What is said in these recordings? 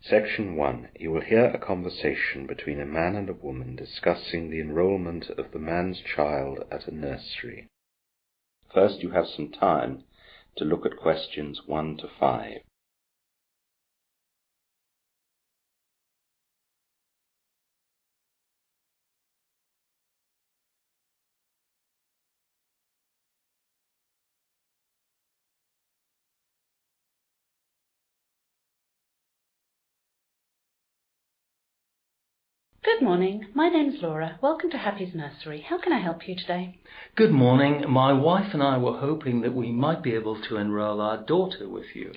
Section 1. You will hear a conversation between a man and a woman discussing the enrolment of the man's child at a nursery. First, you have some time to look at questions 1 to 5. Good morning. My name's Laura. Welcome to Happy's Nursery. How can I help you today? Good morning. My wife and I were hoping that we might be able to enroll our daughter with you.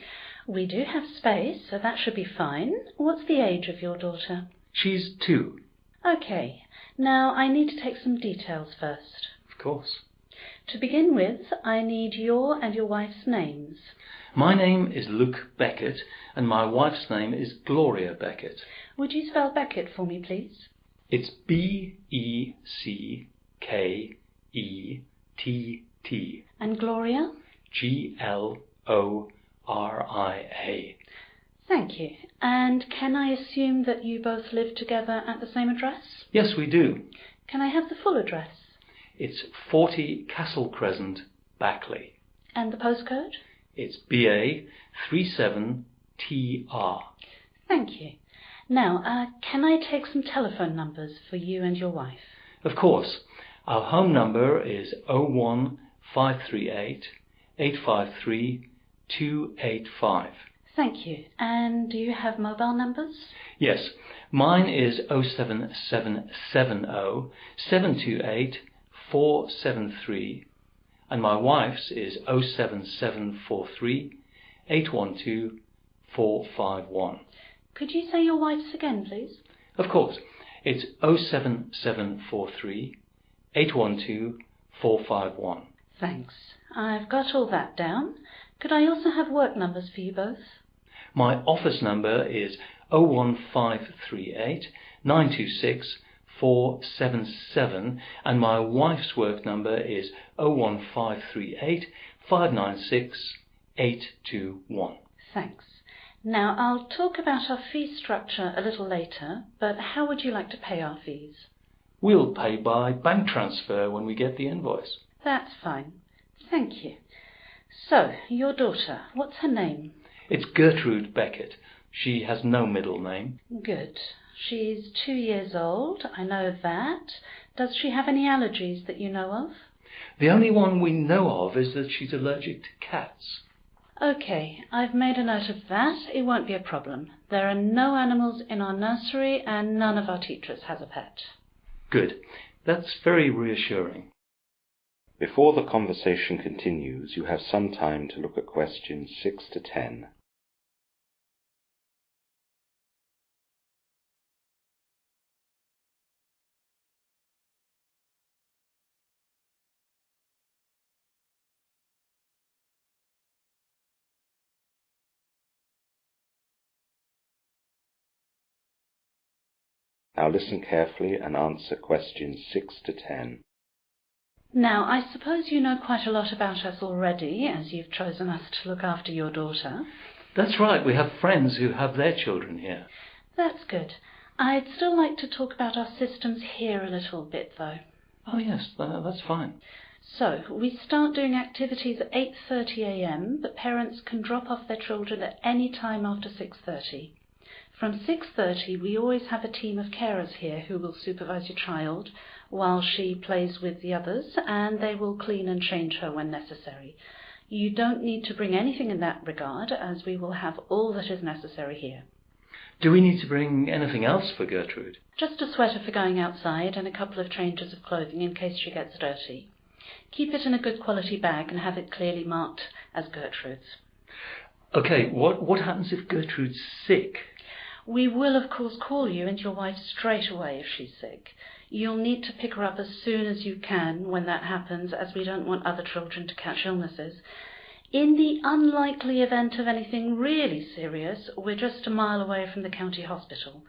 We do have space, so that should be fine. What's the age of your daughter? She's 2. Okay. Now, I need to take some details first. Of course. To begin with, I need your and your wife's names. My name is Luke Beckett, and my wife's name is Gloria Beckett. Would you spell Beckett for me, please? It's Beckett. And Gloria? Gloria. Thank you. And can I assume that you both live together at the same address? Yes, we do. Can I have the full address? It's 40 Castle Crescent, Backley. And the postcode? It's BA 37TR. Thank you. Now, can I take some telephone numbers for you and your wife? Of course. Our home number is 01538 853 285. Thank you. And do you have mobile numbers? Yes. Mine is 07770 728 473, and my wife's is 07743 812 451. Could you say your wife's again, please? Of course. It's 07743 812 451. Thanks. I've got all that down. Could I also have work numbers for you both? My office number is 01538 926 477, and my wife's work number is 01538 596 821. Thanks. Now, I'll talk about our fee structure a little later, but how would you like to pay our fees? We'll pay by bank transfer when we get the invoice. That's fine. Thank you. So, your daughter, what's her name? It's Gertrude Beckett. She has no middle name. Good. She's 2 years old, I know that. Does she have any allergies that you know of? The only one we know of is that she's allergic to cats. Okay, I've made a note of that. It won't be a problem. There are no animals in our nursery and none of our teachers has a pet. Good. That's very reassuring. Before the conversation continues, you have some time to look at questions 6 to 10. Now listen carefully and answer questions 6 to 10. Now, I suppose you know quite a lot about us already, as you've chosen us to look after your daughter. That's right. We have friends who have their children here. That's good. I'd still like to talk about our systems here a little bit, though. Oh, yes, that's fine. So, we start doing activities at 8:30 a.m, but parents can drop off their children at any time after 6:30. From 6:30, we always have a team of carers here who will supervise your child while she plays with the others, and they will clean and change her when necessary. You don't need to bring anything in that regard, as we will have all that is necessary here. Do we need to bring anything else for Gertrude? Just a sweater for going outside and a couple of changes of clothing in case she gets dirty. Keep it in a good quality bag and have it clearly marked as Gertrude's. Okay, what happens if Gertrude's sick? We will, of course, call you and your wife straight away if she's sick. You'll need to pick her up as soon as you can when that happens, as we don't want other children to catch illnesses. In the unlikely event of anything really serious, we're just a mile away from the county hospital.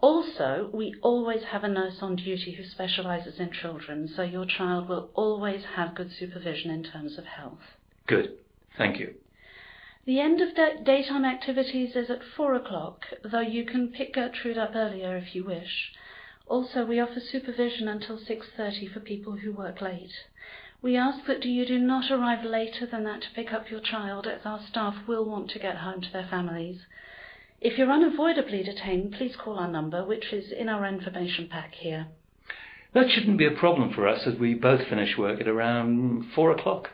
Also, we always have a nurse on duty who specialises in children, so your child will always have good supervision in terms of health. Good. Thank you. The end of daytime activities is at 4 o'clock, though you can pick Gertrude up earlier if you wish. Also, we offer supervision until 6:30 for people who work late. We ask that you do not arrive later than that to pick up your child, as our staff will want to get home to their families. If you're unavoidably detained, please call our number, which is in our information pack here. That shouldn't be a problem for us, as we both finish work at around 4 o'clock.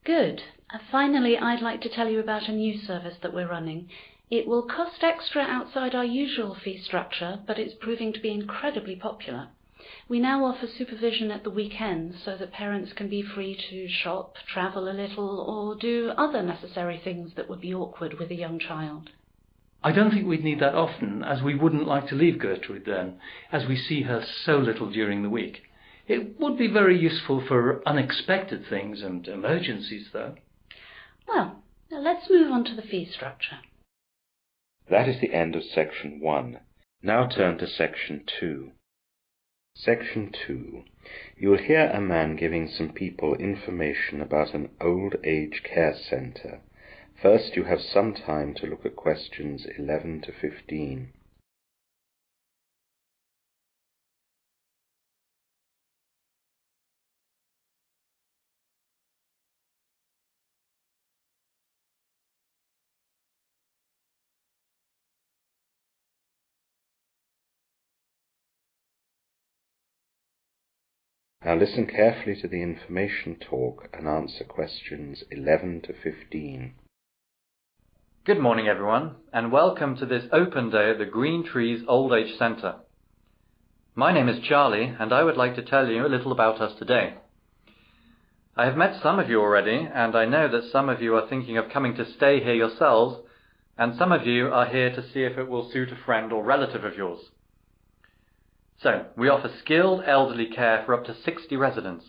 Good. Finally, I'd like to tell you about a new service that we're running. It will cost extra outside our usual fee structure, but it's proving to be incredibly popular. We now offer supervision at the weekends so that parents can be free to shop, travel a little, or do other necessary things that would be awkward with a young child. I don't think we'd need that often, as we wouldn't like to leave Gertrude then, as we see her so little during the week. It would be very useful for unexpected things and emergencies, though. Well, now let's move on to the fee structure. That is the end of Section 1. Now turn to Section 2. Section 2. You will hear a man giving some people information about an old age care centre. First, you have some time to look at questions 11 to 15. Now listen carefully to the information talk and answer questions 11 to 15. Good morning everyone, and welcome to this open day at the Green Trees Old Age Centre. My name is Charlie, and I would like to tell you a little about us today. I have met some of you already, and I know that some of you are thinking of coming to stay here yourselves, and some of you are here to see if it will suit a friend or relative of yours. So, we offer skilled elderly care for up to 60 residents.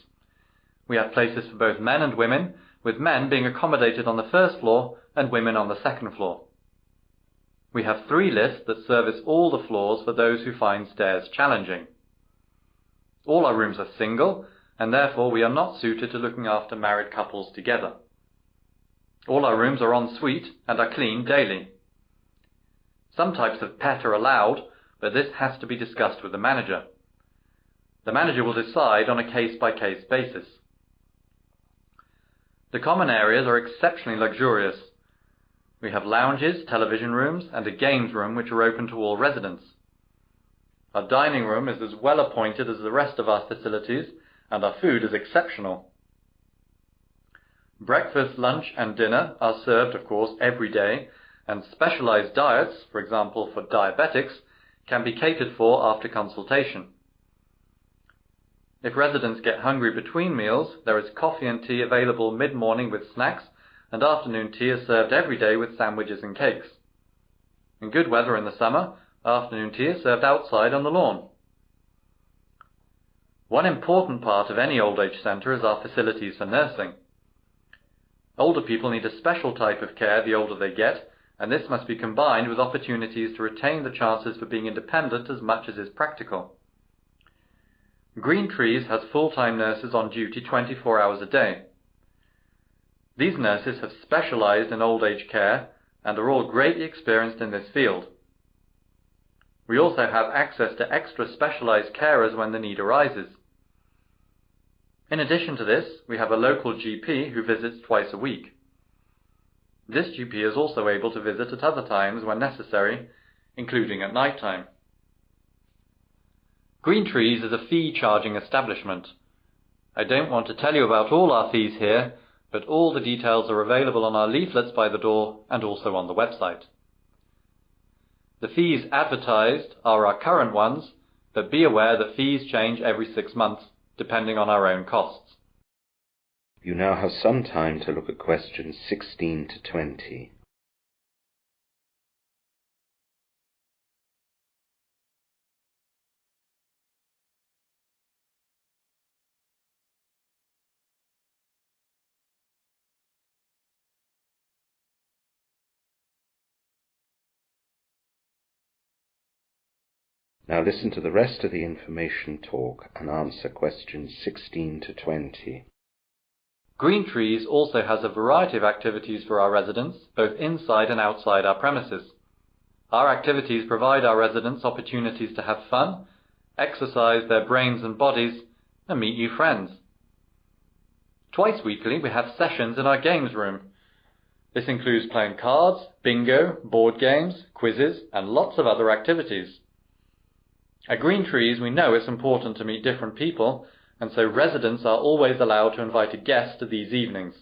We have places for both men and women, with men being accommodated on the first floor and women on the second floor. We have 3 lifts that service all the floors for those who find stairs challenging. All our rooms are single, and therefore we are not suited to looking after married couples together. All our rooms are en suite and are cleaned daily. Some types of pet are allowed, but this has to be discussed with the manager. The manager will decide on a case-by-case basis. The common areas are exceptionally luxurious. We have lounges, television rooms, and a games room which are open to all residents. Our dining room is as well appointed as the rest of our facilities, and our food is exceptional. Breakfast, lunch, and dinner are served, of course, every day, and specialized diets, for example for diabetics, can be catered for after consultation. If residents get hungry between meals, there is coffee and tea available mid-morning with snacks, and afternoon tea is served every day with sandwiches and cakes. In good weather in the summer, afternoon tea is served outside on the lawn. One important part of any old age centre is our facilities for nursing. Older people need a special type of care the older they get, and this must be combined with opportunities to retain the chances for being independent as much as is practical. Green Trees has full-time nurses on duty 24 hours a day. These nurses have specialized in old age care and are all greatly experienced in this field. We also have access to extra specialized carers when the need arises. In addition to this, we have a local GP who visits twice a week. This GP is also able to visit at other times when necessary, including at night time. Green Trees is a fee-charging establishment. I don't want to tell you about all our fees here, but all the details are available on our leaflets by the door and also on the website. The fees advertised are our current ones, but be aware that fees change every 6 months, depending on our own costs. You now have some time to look at questions 16 to 20. Now listen to the rest of the information talk and answer questions 16 to 20. Green Trees also has a variety of activities for our residents, both inside and outside our premises. Our activities provide our residents opportunities to have fun, exercise their brains and bodies, and meet new friends. Twice weekly we have sessions in our games room. This includes playing cards, bingo, board games, quizzes, and lots of other activities. At Green Trees we know it's important to meet different people, and so residents are always allowed to invite a guest to these evenings.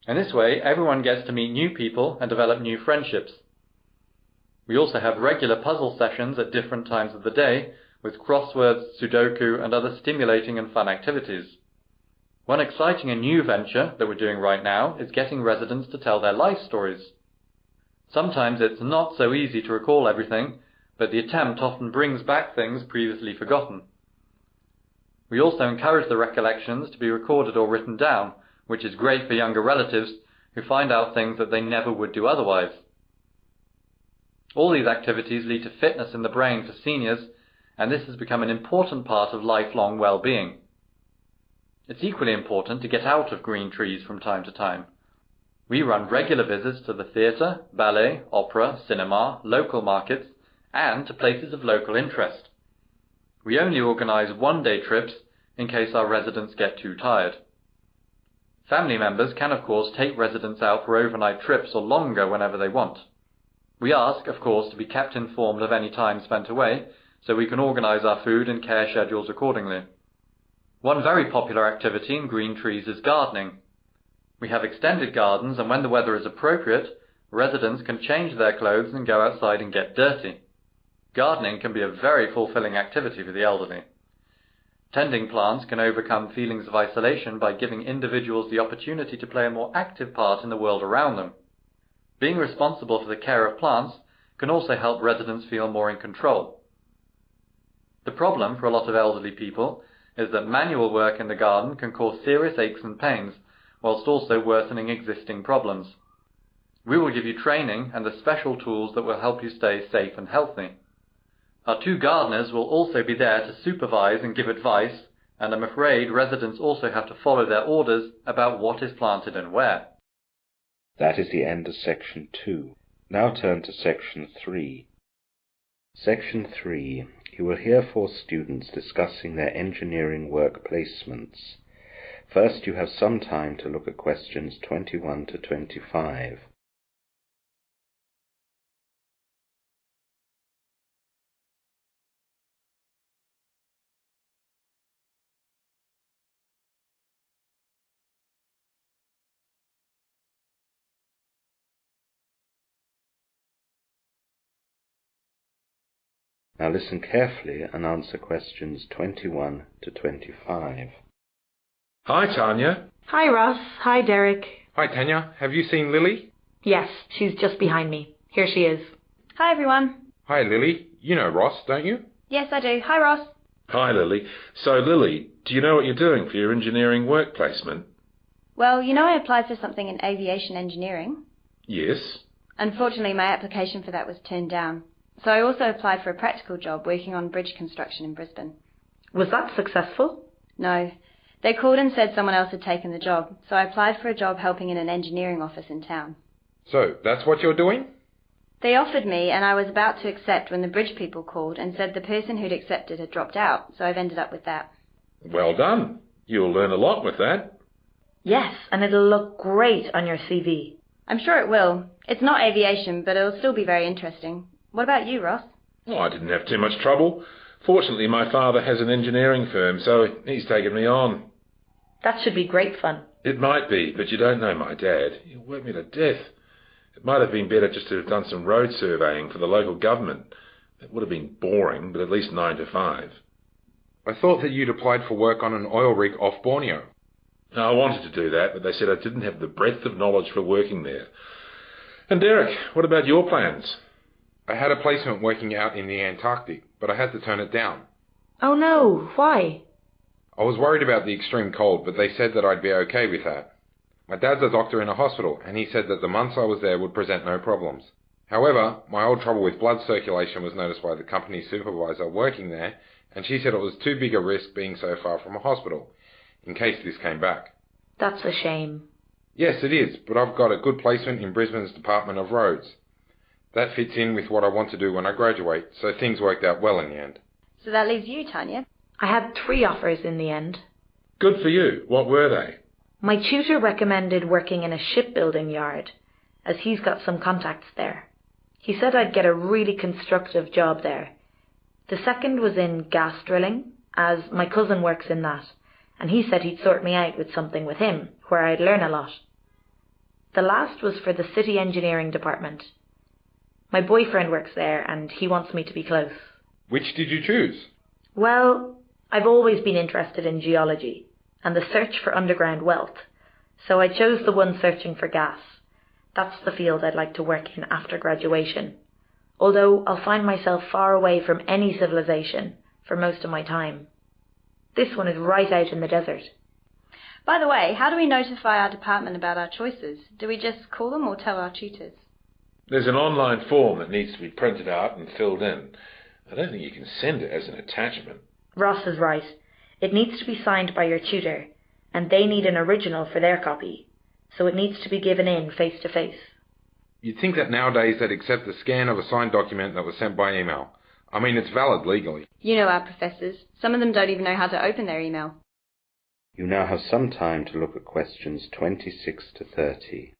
In this way, everyone gets to meet new people and develop new friendships. We also have regular puzzle sessions at different times of the day, with crosswords, Sudoku, and other stimulating and fun activities. One exciting and new venture that we're doing right now is getting residents to tell their life stories. Sometimes it's not so easy to recall everything, but the attempt often brings back things previously forgotten. We also encourage the recollections to be recorded or written down, which is great for younger relatives who find out things that they never would do otherwise. All these activities lead to fitness in the brain for seniors, and this has become an important part of lifelong well-being. It's equally important to get out of Green Trees from time to time. We run regular visits to the theatre, ballet, opera, cinema, local markets, and to places of local interest. We only organise one-day trips in case our residents get too tired. Family members can of course take residents out for overnight trips or longer whenever they want. We ask, of course, to be kept informed of any time spent away, so we can organise our food and care schedules accordingly. One very popular activity in Green Trees is gardening. We have extended gardens, and when the weather is appropriate, residents can change their clothes and go outside and get dirty. Gardening can be a very fulfilling activity for the elderly. Tending plants can overcome feelings of isolation by giving individuals the opportunity to play a more active part in the world around them. Being responsible for the care of plants can also help residents feel more in control. The problem for a lot of elderly people is that manual work in the garden can cause serious aches and pains, whilst also worsening existing problems. We will give you training and the special tools that will help you stay safe and healthy. Our 2 gardeners will also be there to supervise and give advice, and I'm afraid residents also have to follow their orders about what is planted and where. That is the end of Section 2. Now turn to Section 3. Section 3. You will hear 4 students discussing their engineering work placements. First, you have some time to look at questions 21 to 25. Now listen carefully and answer questions 21 to 25. Hi, Tanya. Hi, Ross. Hi, Derek. Hi, Tanya. Have you seen Lily? Yes, she's just behind me. Here she is. Hi, everyone. Hi, Lily. You know Ross, don't you? Yes, I do. Hi, Ross. Hi, Lily. So, Lily, do you know what you're doing for your engineering work placement? Well, I applied for something in aviation engineering. Yes. Unfortunately, my application for that was turned down. So I also applied for a practical job working on bridge construction in Brisbane. Was that successful? No. They called and said someone else had taken the job, so I applied for a job helping in an engineering office in town. So, that's what you're doing? They offered me, and I was about to accept when the bridge people called and said the person who'd accepted had dropped out, so I've ended up with that. Well done. You'll learn a lot with that. Yes, and it'll look great on your CV. I'm sure it will. It's not aviation, but it'll still be very interesting. What about you, Ross? Oh, I didn't have too much trouble. Fortunately, my father has an engineering firm, so he's taken me on. That should be great fun. It might be, but you don't know my dad. He'll work me to death. It might have been better just to have done some road surveying for the local government. It would have been boring, but at least 9 to 5. I thought that you'd applied for work on an oil rig off Borneo. I wanted to do that, but they said I didn't have the breadth of knowledge for working there. And Derek, what about your plans? I had a placement working out in the Antarctic, but I had to turn it down. Oh no, why? I was worried about the extreme cold, but they said that I'd be okay with that. My dad's a doctor in a hospital, and he said that the months I was there would present no problems. However, my old trouble with blood circulation was noticed by the company supervisor working there, and she said it was too big a risk being so far from a hospital, in case this came back. That's a shame. Yes, it is, but I've got a good placement in Brisbane's Department of Roads. That fits in with what I want to do when I graduate, so things worked out well in the end. So that leaves you, Tanya. I had 3 offers in the end. Good for you. What were they? My tutor recommended working in a shipbuilding yard, as he's got some contacts there. He said I'd get a really constructive job there. The second was in gas drilling, as my cousin works in that, and he said he'd sort me out with something with him, where I'd learn a lot. The last was for the city engineering department. My boyfriend works there, and he wants me to be close. Which did you choose? Well, I've always been interested in geology and the search for underground wealth, so I chose the one searching for gas. That's the field I'd like to work in after graduation, although I'll find myself far away from any civilization for most of my time. This one is right out in the desert. By the way, how do we notify our department about our choices? Do we just call them or tell our tutors? There's an online form that needs to be printed out and filled in. I don't think you can send it as an attachment. Ross is right. It needs to be signed by your tutor, and they need an original for their copy, so it needs to be given in face to face. You'd think that nowadays they'd accept the scan of a signed document that was sent by email. I mean, it's valid legally. You know our professors. Some of them don't even know how to open their email. You now have some time to look at questions 26 to 30.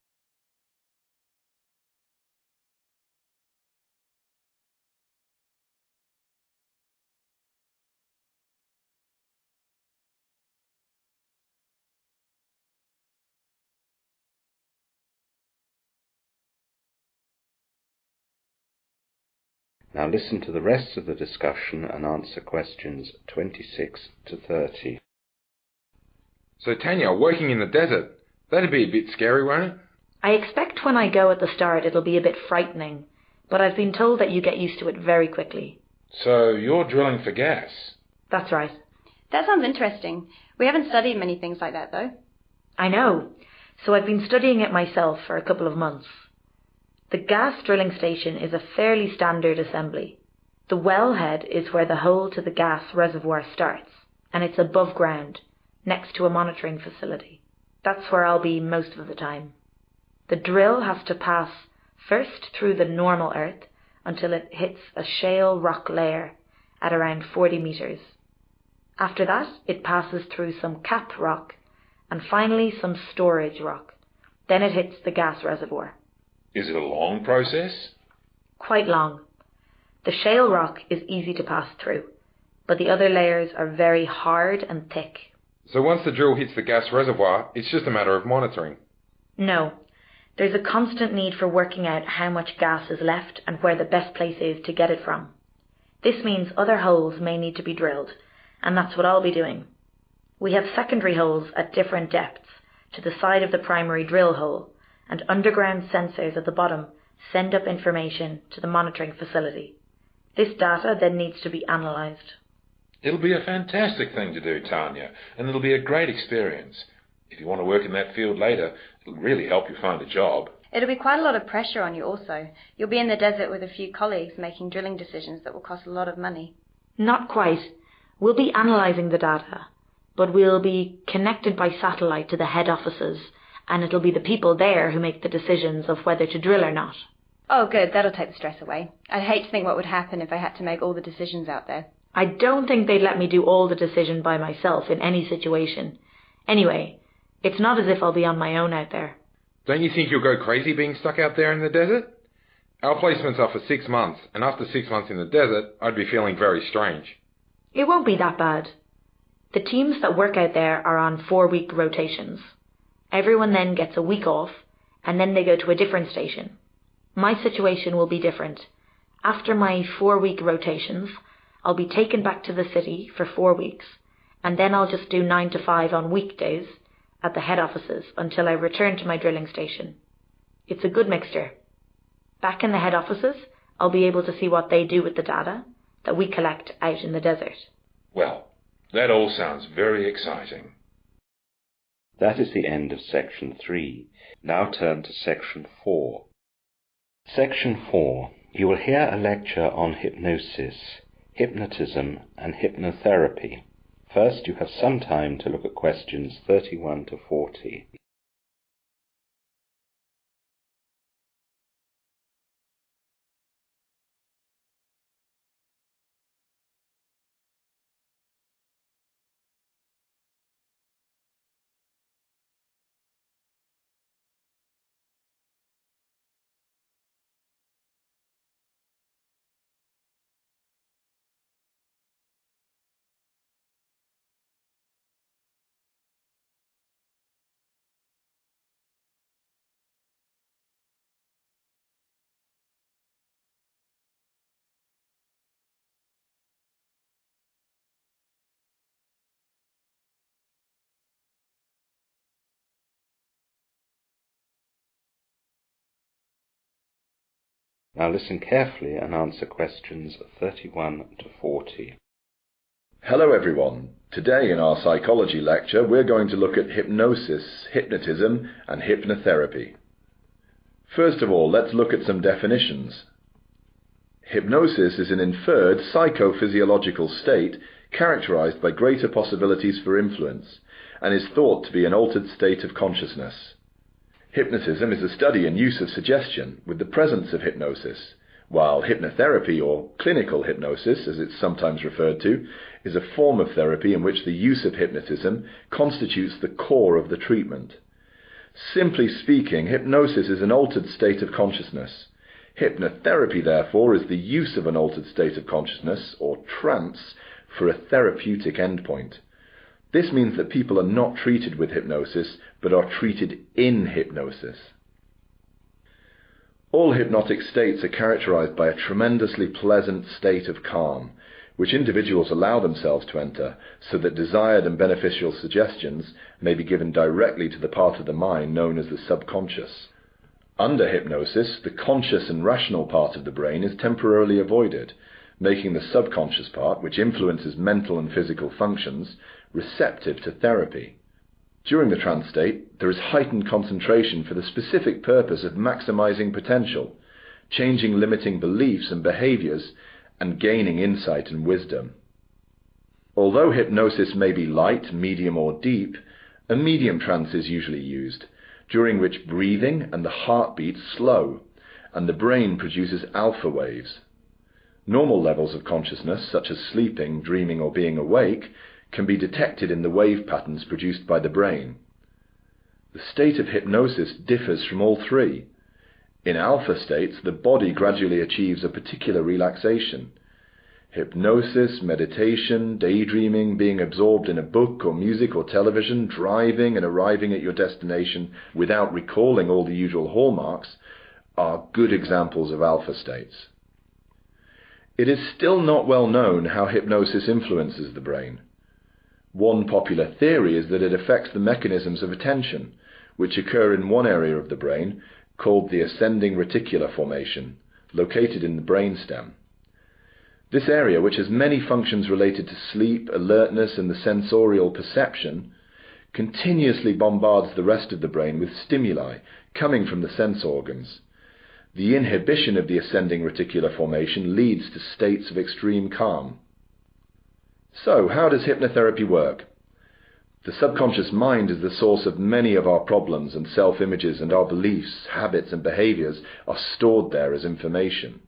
Now listen to the rest of the discussion and answer questions 26 to 30. So Tanya, working in the desert, that'd be a bit scary, won't it? I expect when I go at the start it'll be a bit frightening, but I've been told that you get used to it very quickly. So you're drilling for gas? That's right. That sounds interesting. We haven't studied many things like that, though. I know. So I've been studying it myself for a couple of months. The gas drilling station is a fairly standard assembly. The wellhead is where the hole to the gas reservoir starts, and it's above ground, next to a monitoring facility. That's where I'll be most of the time. The drill has to pass first through the normal earth until it hits a shale rock layer at around 40 meters. After that, it passes through some capped rock and finally some storage rock. Then it hits the gas reservoir. Is it a long process? Quite long. The shale rock is easy to pass through, but the other layers are very hard and thick. So once the drill hits the gas reservoir, it's just a matter of monitoring. No. There's a constant need for working out how much gas is left and where the best place is to get it from. This means other holes may need to be drilled, and that's what I'll be doing. We have secondary holes at different depths to the side of the primary drill hole, and underground sensors at the bottom send up information to the monitoring facility. This data then needs to be analysed. It'll be a fantastic thing to do, Tanya, and it'll be a great experience. If you want to work in that field later, it'll really help you find a job. It'll be quite a lot of pressure on you also. You'll be in the desert with a few colleagues making drilling decisions that will cost a lot of money. Not quite. We'll be analysing the data, but we'll be connected by satellite to the head offices, and it'll be the people there who make the decisions of whether to drill or not. Oh, good. That'll take the stress away. I'd hate to think what would happen if I had to make all the decisions out there. I don't think they'd let me do all the decision by myself in any situation. Anyway, it's not as if I'll be on my own out there. Don't you think you'll go crazy being stuck out there in the desert? Our placements are for 6 months, and after 6 months in the desert, I'd be feeling very strange. It won't be that bad. The teams that work out there are on 4-week rotations. Everyone then gets a week off, and then they go to a different station. My situation will be different. After my 4-week rotations, I'll be taken back to the city for 4 weeks, and then I'll just do 9 to 5 on weekdays at the head offices until I return to my drilling station. It's a good mixture. Back in the head offices, I'll be able to see what they do with the data that we collect out in the desert. Well, that all sounds very exciting. That is the end of section 3. Now turn to section 4. Section 4. You will hear a lecture on hypnosis, hypnotism and hypnotherapy. First, you have some time to look at questions 31 to 40. Now listen carefully and answer questions 31 to 40. Hello everyone. Today in our psychology lecture we're going to look at hypnosis, hypnotism and hypnotherapy. First of all, let's look at some definitions. Hypnosis is an inferred psychophysiological state characterized by greater possibilities for influence and is thought to be an altered state of consciousness. Hypnotism is the study and use of suggestion with the presence of hypnosis, while hypnotherapy, or clinical hypnosis as it's sometimes referred to, is a form of therapy in which the use of hypnotism constitutes the core of the treatment. Simply speaking, hypnosis is an altered state of consciousness. Hypnotherapy, therefore, is the use of an altered state of consciousness, or trance, for a therapeutic endpoint. This means that people are not treated with hypnosis, but are treated in hypnosis. All hypnotic states are characterized by a tremendously pleasant state of calm, which individuals allow themselves to enter so that desired and beneficial suggestions may be given directly to the part of the mind known as the subconscious. Under hypnosis, the conscious and rational part of the brain is temporarily avoided, making the subconscious part, which influences mental and physical functions, receptive to therapy. During the trance state, there is heightened concentration for the specific purpose of maximizing potential, changing limiting beliefs and behaviors, and gaining insight and wisdom. Although hypnosis may be light, medium or deep, a medium trance is usually used, during which breathing and the heartbeat slow, and the brain produces alpha waves. Normal levels of consciousness, such as sleeping, dreaming or being awake, can be detected in the wave patterns produced by the brain. The state of hypnosis differs from all three. In alpha states, the body gradually achieves a particular relaxation. Hypnosis, meditation, daydreaming, being absorbed in a book or music or television, driving and arriving at your destination without recalling all the usual hallmarks are good examples of alpha states. It is still not well known how hypnosis influences the brain. One popular theory is that it affects the mechanisms of attention, which occur in one area of the brain called the ascending reticular formation, located in the brainstem. This area, which has many functions related to sleep, alertness and the sensorial perception, continuously bombards the rest of the brain with stimuli coming from the sense organs. The inhibition of the ascending reticular formation leads to states of extreme calm. So, how does hypnotherapy work? The subconscious mind is the source of many of our problems and self-images, and our beliefs, habits and behaviors are stored there as information.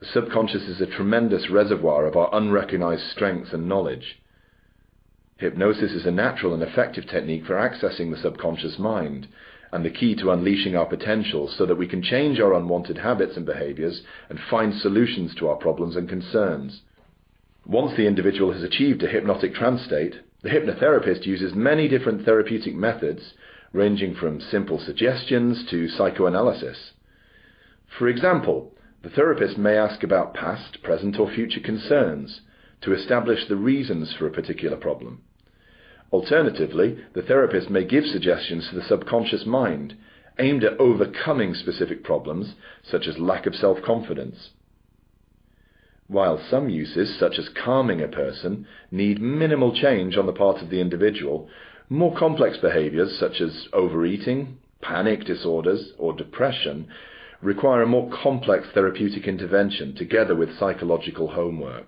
The subconscious is a tremendous reservoir of our unrecognized strengths and knowledge. Hypnosis is a natural and effective technique for accessing the subconscious mind, and the key to unleashing our potential so that we can change our unwanted habits and behaviors and find solutions to our problems and concerns. Once the individual has achieved a hypnotic trance state, the hypnotherapist uses many different therapeutic methods, ranging from simple suggestions to psychoanalysis. For example, the therapist may ask about past, present or future concerns to establish the reasons for a particular problem. Alternatively, the therapist may give suggestions to the subconscious mind, aimed at overcoming specific problems, such as lack of self-confidence. While some uses, such as calming a person, need minimal change on the part of the individual, more complex behaviors, such as overeating, panic disorders, or depression, require a more complex therapeutic intervention together with psychological homework.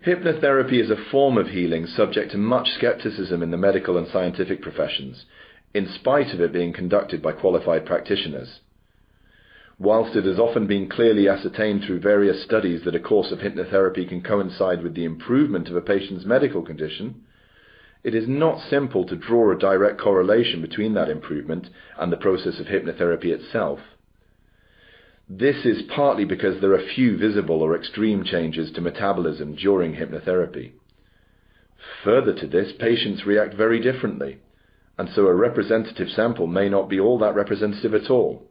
Hypnotherapy is a form of healing subject to much skepticism in the medical and scientific professions, in spite of it being conducted by qualified practitioners. Whilst it has often been clearly ascertained through various studies that a course of hypnotherapy can coincide with the improvement of a patient's medical condition, it is not simple to draw a direct correlation between that improvement and the process of hypnotherapy itself. This is partly because there are few visible or extreme changes to metabolism during hypnotherapy. Further to this, patients react very differently, and so a representative sample may not be all that representative at all.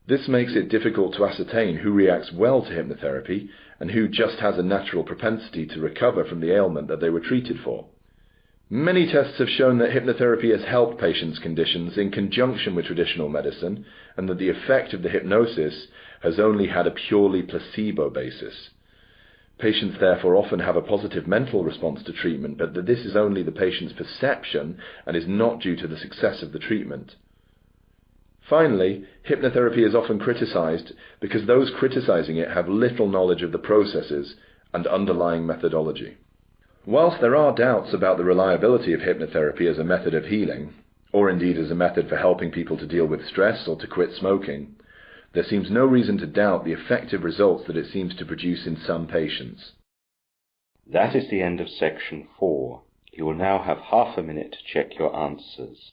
This makes it difficult to ascertain who reacts well to hypnotherapy and who just has a natural propensity to recover from the ailment that they were treated for. Many tests have shown that hypnotherapy has helped patients' conditions in conjunction with traditional medicine, and that the effect of the hypnosis has only had a purely placebo basis. Patients therefore often have a positive mental response to treatment, but that this is only the patient's perception and is not due to the success of the treatment. Finally, hypnotherapy is often criticized because those criticizing it have little knowledge of the processes and underlying methodology. Whilst there are doubts about the reliability of hypnotherapy as a method of healing, or indeed as a method for helping people to deal with stress or to quit smoking, there seems no reason to doubt the effective results that it seems to produce in some patients. That is the end of section 4. You will now have half a minute to check your answers.